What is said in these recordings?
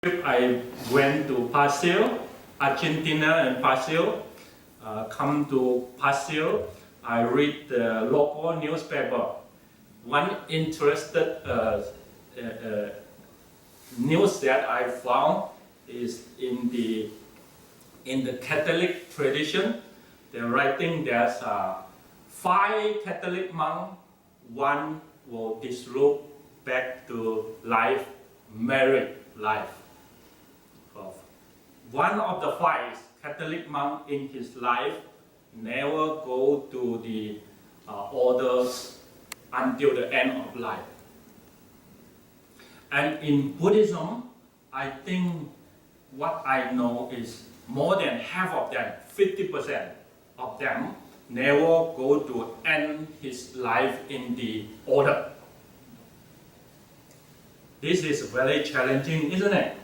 I went to Brazil, Argentina and Brazil. Come to Brazil, I read the local newspaper. One interested news that I found is in the Catholic tradition. They're writing there's 5 Catholic monks, one will disrobe back to life, married life. One of the 5 Catholic monks in his life never go to the orders until the end of life. And in Buddhism, I think what I know is more than half of them, 50% of them, never go to end his life in the order. This is very challenging, isn't it?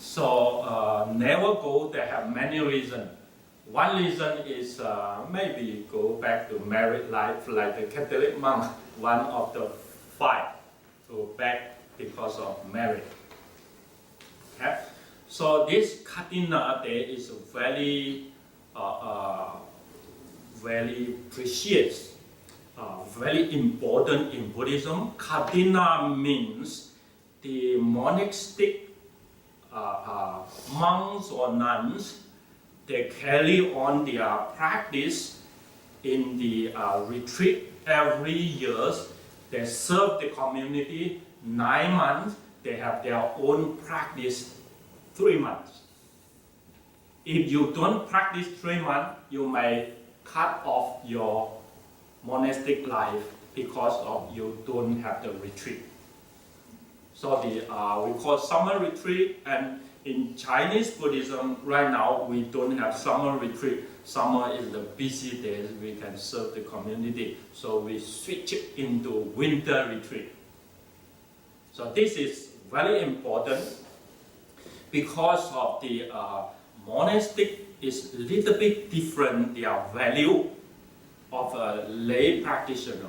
So never go, they have many reasons. One reason is maybe go back to married life like the Catholic monk, one of the 5, go back because of marriage. Okay? So this Kathina day is very precious, very important in Buddhism. Kathina means the monastic monks or nuns, they carry on their practice in the retreat every year. They serve the community 9 months. They have their own practice 3 months. If you don't practice 3 months, you may cut off your monastic life because of you don't have the retreat. So we call summer retreat, and in Chinese Buddhism right now we don't have summer retreat. Summer is the busy days we can serve the community, so we switch it into winter retreat. So this is very important because of the monastic is a little bit different, their value of a lay practitioner.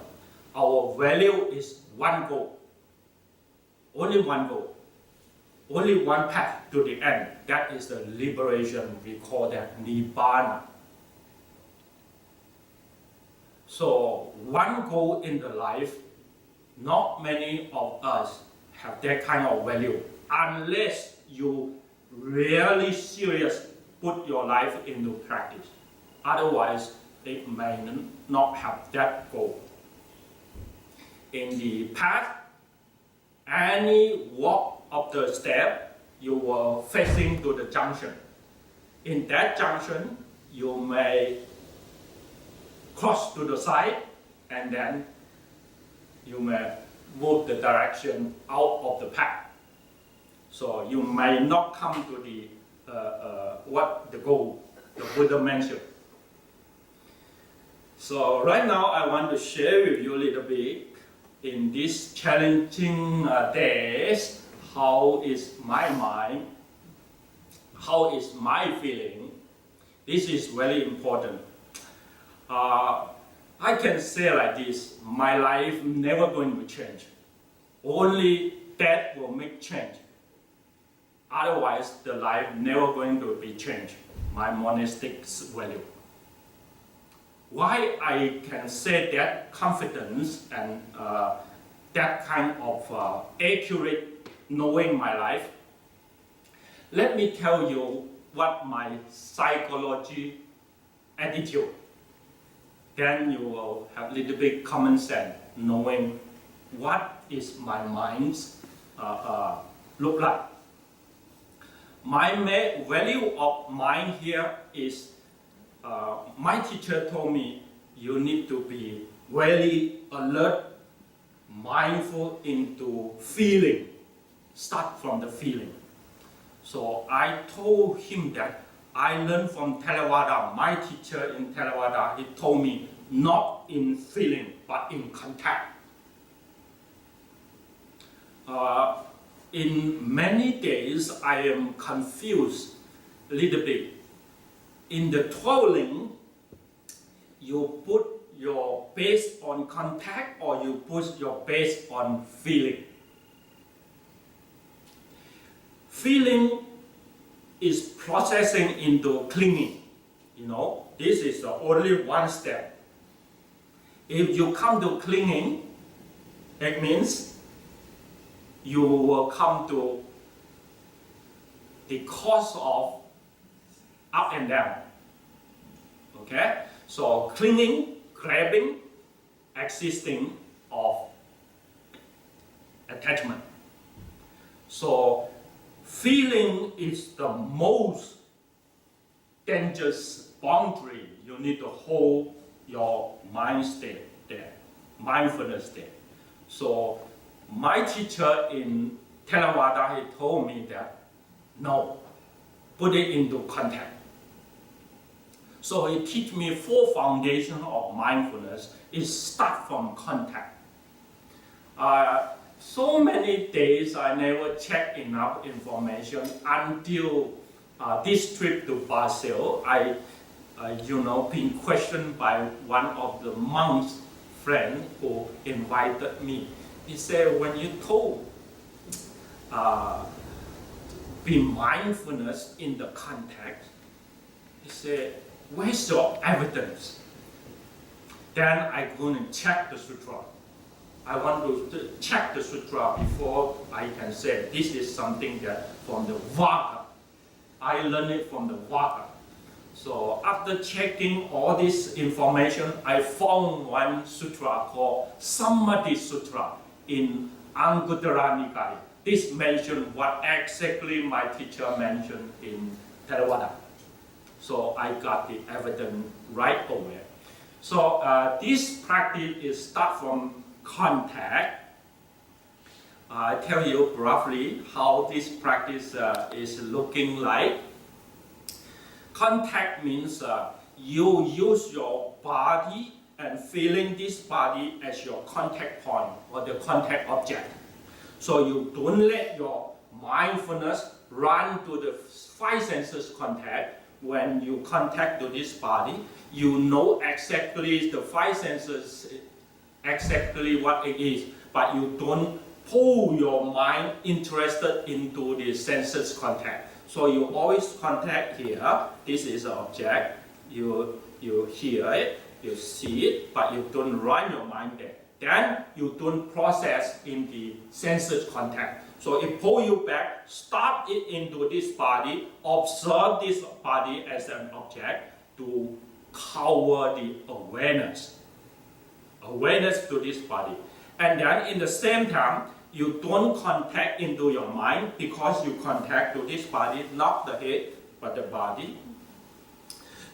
Our value is one goal. Only one goal, only one path to the end. That is the liberation. We call that Nibbana. So one goal in the life, not many of us have that kind of value unless you really serious put your life into practice. Otherwise, it may not have that goal. In the path, any walk of the step, you were facing to the junction. In that junction, you may cross to the side, and then you may move the direction out of the path. So you may not come to the the goal the Buddha mentioned. So right now, I want to share with you a little bit. In these challenging days, how is my mind? How is my feeling? This is very important. I can say like this, my life never going to change. Only death will make change. Otherwise, the life never going to be changed. My monastic value. Why I can say that confidence and that kind of accurate knowing my life? Let me tell you what my psychology attitude. Then you will have a little bit common sense, knowing what is my mind's look like. My value of mind here is my teacher told me you need to be very alert, mindful into feeling, start from the feeling. So I told him that I learned from Theravada, my teacher in Theravada, he told me not in feeling but in contact. In many days I am confused a little bit. In the traveling, you put your base on contact or you put your base on feeling. feeling is processing into clinging. This is the only one step. If you come to clinging, it means you will come to the cause of up and down. Okay? So clinging, grabbing, existing of attachment. So feeling is the most dangerous boundary. You need to hold your mind state there, mindfulness state. So my teacher in Theravada, he told me that, no, put it into contact. So he teach me 4 foundations of mindfulness. It start from contact. So many days I never check enough information until this trip to Brazil. I been questioned by one of the monks' friend who invited me. He said, when you told be mindfulness in the context, he said, where's your evidence? Then I'm going to check the sutra. I want to check the sutra before I can say this is something that from the Vagga. I learned it from the Vagga. So after checking all this information, I found one sutra called Samadhi Sutra in Anguttara Nikaya. This mentioned what exactly my teacher mentioned in Theravada. So I got the evidence right away. So this practice is start from contact. I tell you roughly how this practice is looking like. Contact means you use your body and feeling this body as your contact point or the contact object. So you don't let your mindfulness run to the 5 senses contact. When you contact to this body, you know exactly the 5 senses, exactly what it is, but you don't pull your mind interested into the senses contact. So you always contact here. This is an object. You hear it, you see it, but you don't run your mind there. Then you don't process in the senses contact. So it pull you back, start it into this body, observe this body as an object to cover the awareness to this body. And then in the same time, you don't contact into your mind because you contact to this body, not the head, but the body.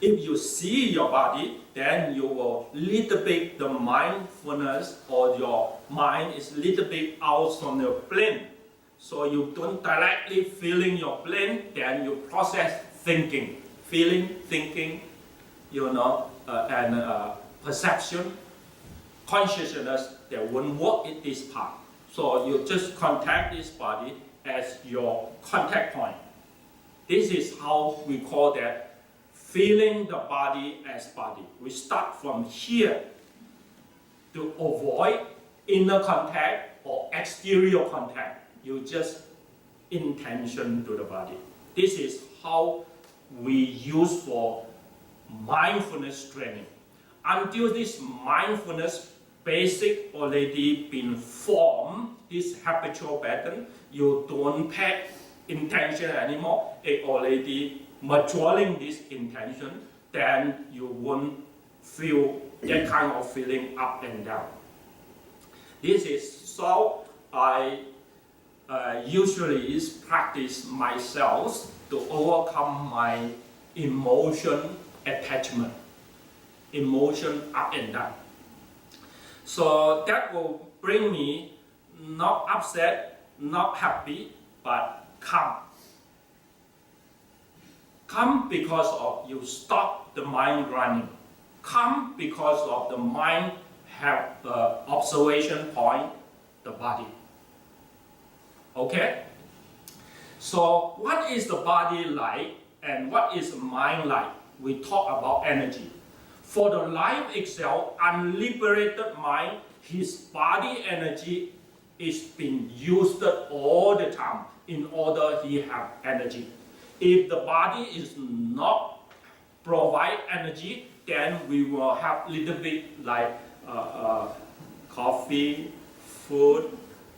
If you see your body, then you will little bit the mindfulness or your mind is little bit out from your plane. So you don't directly feeling your plane, then you process thinking, feeling, thinking, and perception, consciousness that won't work in this part. So you just contact this body as your contact point. This is how we call that feeling the body as body. We start from here to avoid inner contact or exterior contact. You just intention to the body. This is how we use for mindfulness training. Until this mindfulness basic already been formed, this habitual pattern, you don't pay intention anymore. It already maturing this intention, then you won't feel that kind of feeling up and down. This is how I usually practice myself to overcome my emotion attachment, emotion up and down. So that will bring me not upset, not happy, but calm. Calm because of you stop the mind running. Calm because of the mind have the observation point, the body. Okay? So what is the body like and what is the mind like? We talk about energy. For the life itself, unliberated mind, his body energy is being used all the time. in order he have energy. If the body is not provide energy, then we will have little bit like coffee, food,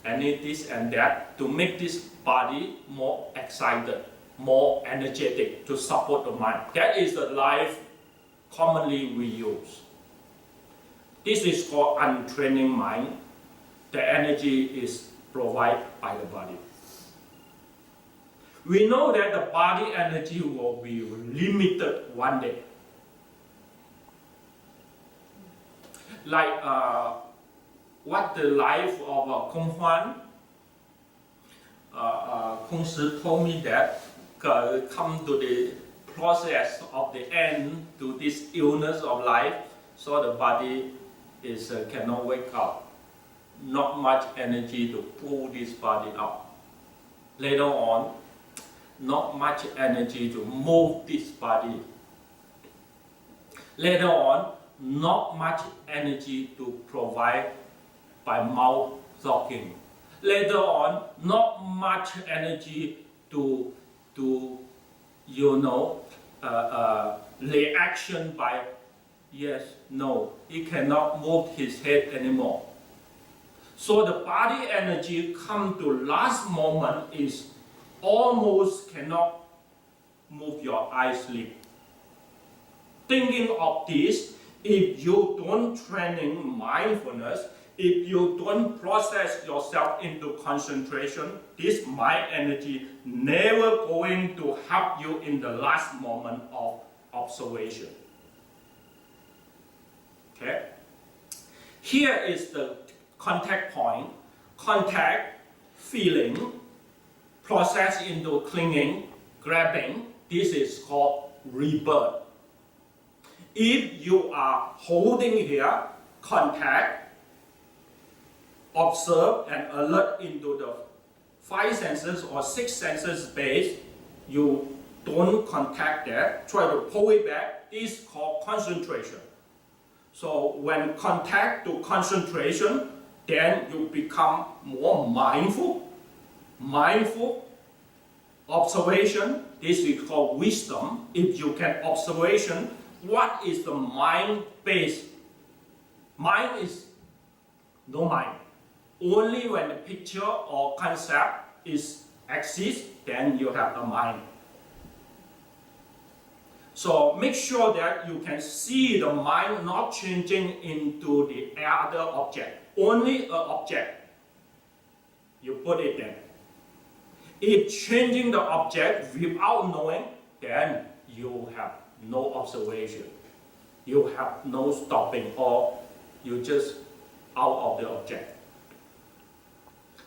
any this and that to make this body more excited, more energetic to support the mind. That is the life commonly we use. This is called untraining mind. The energy is provided by the body. We know that the body energy will be limited one day. Like what the life of Kung Huan, Kung Shi told me that come to the process of the end to this illness of life, so the body is cannot wake up. Not much energy to pull this body up. Later on, not much energy to move this body. Later on, not much energy to provide by mouth talking. Later on, not much energy to reaction by yes, no. He cannot move his head anymore. So the body energy come to last moment is almost cannot move your eyelid. Thinking of this, if you don't training mindfulness, if you don't process yourself into concentration, this mind energy never going to help you in the last moment of observation. Okay? Here is the contact point. Contact, feeling, process into clinging, grabbing. This is called rebirth. If you are holding here, contact, observe and alert into the 5 senses or 6 senses base, you don't contact that, try to pull it back, this is called concentration. So when contact to concentration, then you become more mindful. Mindful observation, this is called wisdom. If you can observation, what is the mind base? Mind is no mind. Only when the picture or concept exists, then you have a mind. So make sure that you can see the mind not changing into the other object. Only an object. You put it there. If changing the object without knowing, then you have no observation. You have no stopping, or you just out of the object.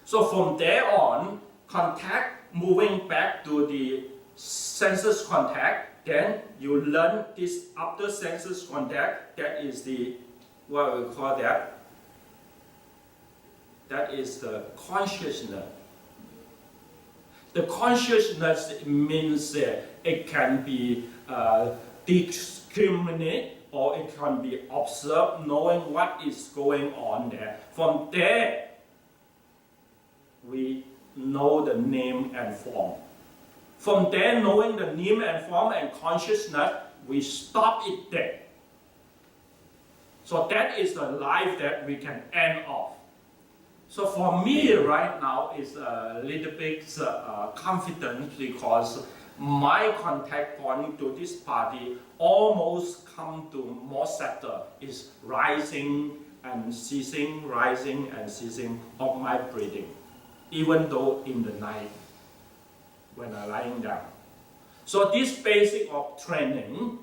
So from there on, contact, moving back to the senses contact, then you learn this after senses contact, that is the, what we call that? That is the consciousness. The consciousness means it can be discriminate or it can be observed, knowing what is going on there. From there, we know the name and form. From there, knowing the name and form and consciousness, we stop it there. So that is the life that we can end off. So for me right now is a little bit confident because my contact point to this party almost come to more sector is rising and ceasing of my breathing, even though in the night when I'm lying down. So this basic of training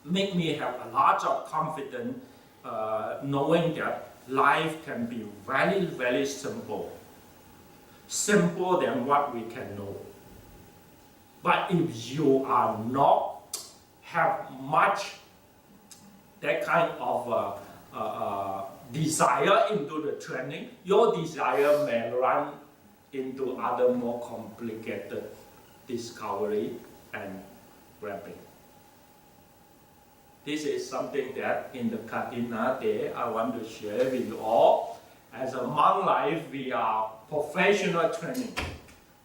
make me have a lot of confidence knowing that life can be very, very simple. Simple than what we can know. But if you are not have much that kind of desire into the training, your desire may run into other more complicated discovery and grabbing. This is something that in the Kathina day I want to share with you all. As a monk life, we are professional training.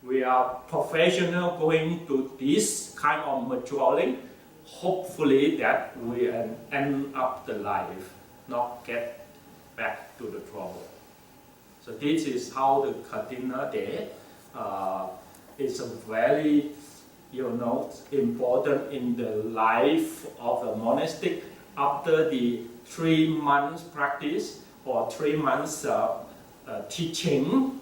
we are professional going to this kind of maturing. Hopefully that we end up the life, not get back to the trouble. So this is how the Kathina Day is a very, important in the life of a monastic. After the 3 months practice or 3 months teaching,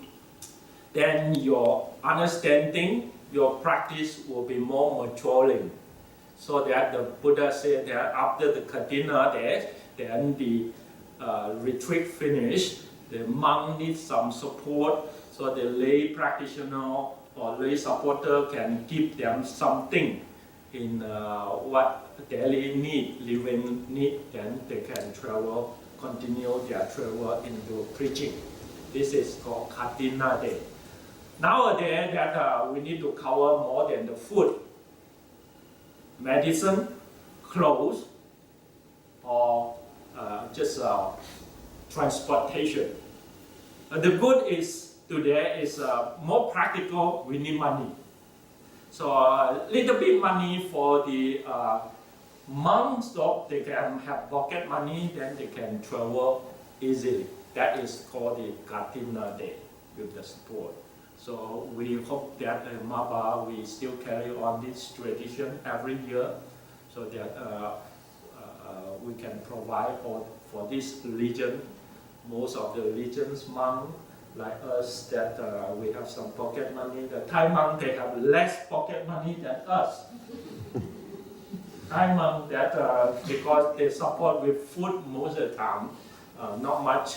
then your understanding, your practice will be more maturing. So that the Buddha said that after the Kathina Day, then the retreat finished, the monk needs some support, so the lay practitioner or lay supporter can give them something in what daily need, living need, then they can continue their travel into preaching. This is called Kathina Day. Nowadays, that we need to cover more than the food, medicine, clothes, or just transportation. The good is today is more practical. We need money. So little bit money for the monks, so they can have pocket money, then they can travel easily. That is called the Kathina Day with the support. So we hope that Maba we still carry on this tradition every year, so that we can provide for this religion. Most of the religions monks like us that we have some pocket money. The Thai monks they have less pocket money than us. Thai monks that because they support with food most of the time, not much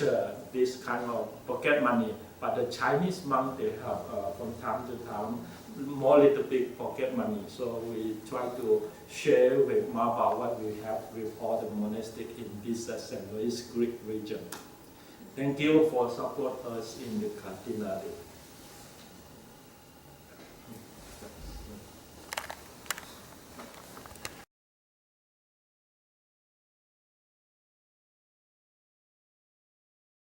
this kind of pocket money. But the Chinese monks they have from time to time more little bit pocket money. So we try to share with Maba what we have with all the monastics in this St. Louis Greek region. Thank you for support us in the Kathina Day.